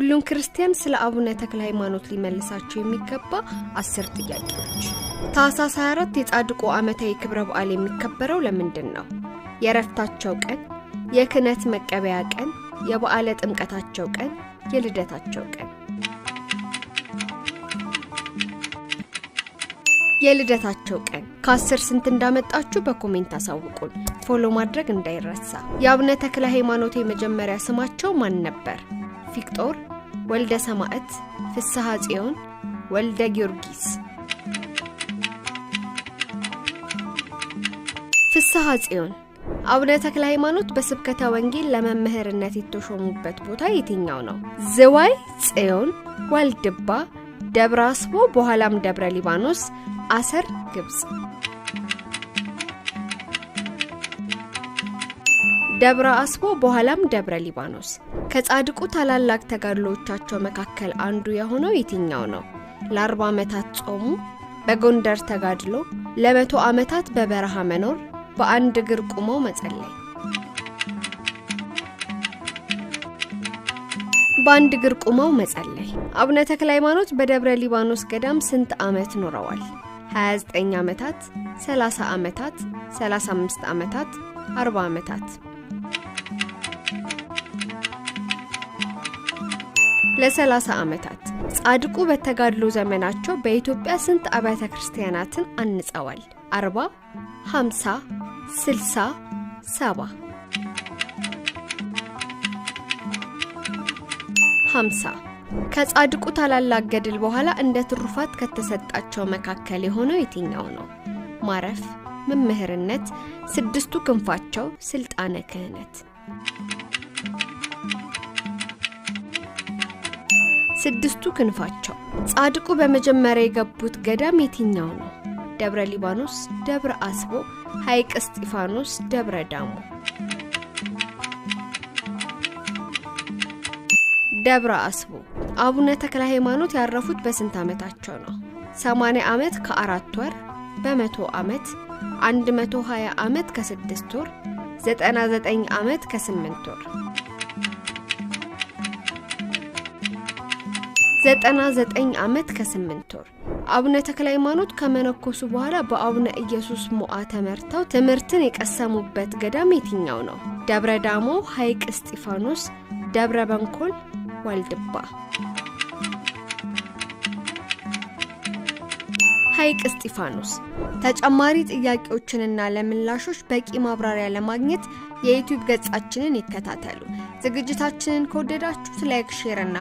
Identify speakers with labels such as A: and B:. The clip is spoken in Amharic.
A: ሁሉም ክርስቲያን ስለ አቡነ ተክለ ሃይማኖት ሊመልሳቸው የሚገባ 10 ጥያቄዎች። ታኅሳስ 24 የጻድቁ ዓመታዊ ክብረ በዓል የሚከበረው ለምንድን ነው? የረፍታቸው ቀን፣ የክህነት መቀበያ ቀን፣ የበዓለ ጥምቀታቸው ቀን፣ የልደታቸው ቀን። የልደታቸው ቀን ከ10 ስንት እንዳመጣችሁ በኮሜንት አሳውቁን። ፎሎ ማድረግ እንዳይረሳ። የአቡነ ተክለ ሃይማኖት የመጀመሪያ ስማቸው ማን ነበር? ፊቅጦር፣ ወልደ ሰማዕት፣ ፍስሐ ጽዮን፣ ወልደ ጊዮርጊስ። ፍስሐ ጽዮን። አቡነ ተክለ ሃይማኖት በስብከተ ወንጌል ለመምህርነት የተሾሙበት ቦታ የትኛው ነው? ዝዋይ፣ ጽዮን፣ ዋልድባ፣ ደብረ አስቦ በኋላም ደብረ ሊባኖስ፣ አሰር፣ ግብጽ። ደብረ አስቦ በኋላም ደብረ ሊባኖስ። ከጻድቁ ታላላቅ ተጋድሎቻቸው መካከል አንዱ የሆነው የትኛው ነው? ለ40 ዓመታት ጾሙ፣ በጎንደር ተጋድሎ፣ ለ100 ዓመታት በበረሃ መኖር፣ በአንድ እግር ቆመው መጸለይ። በአንድ እግር ቆመው መጸለይ። አቡነ ተክለ ሃይማኖት በደብረ ሊባኖስ ገዳም ስንት ዓመት ኖረዋል? 29 ዓመታት፣ 30 ዓመታት፣ 35 ዓመታት፣ 40 ዓመታት። ለ30 ዓመታት። ጻድቁ በተጋድሎ ዘመናቸው በኢትዮጵያ ስንት አብያተ ክርስቲያናትን አንጸዋል? 40፣ 50፣ 60፣ 70። 50። ከጻድቁ ታላላቅ ገድል በኋላ እንደ ትሩፋት ከተሰጣቸው መካከል የሆነው የትኛው ነው? ማረፍ፣ መምህርነት፣ 6ቱ ክንፋቸው፣ ስልጣነ ክህነት። 6ቱ ክንፋቸው። ጻድቁ በመጀመሪያ የገቡት ገዳም የትኛው ነው? ደብረ ሊባኖስ፣ ደብረ አስቦ፣ ሐይቅ እስጢፋኖስ፣ ደብረ ዳሞ። ደብረ አስቦ። አቡነ ተክለ ሃይማኖት ያረፉት በስንት ዓመታቸው ነው? 80 ዓመት ከ4 ወር፣ በ100 ዓመት፣ 120 ዓመት ከ6 ወር፣ 99 ዓመት ከ8 ወር። 99 ዓመት ከ8 ወር። አቡነ ተክለ ሃይማኖት ከመነኮሱ በኋላ በአቡነ ኢየሱስ ሞዓ ተመርተው ትምህርትን የቀሰሙበት ገዳም የትኛው ነው? ደብረ ዳሞ፣ ሐይቅ እስጢፋኖስ፣ ደብረ በንኮል፣ ዋልድባ። ሐይቅ እስጢፋኖስ። ተጨማሪ ጥያቄዎችንና ለምላሾች በቂ ማብራሪያ ለማግኘት የዩቲዩብ ገጻችንን ይከታተሉ። ዝግጅታችንን ከወደዳችሁ ላይክ፣ ሼር እና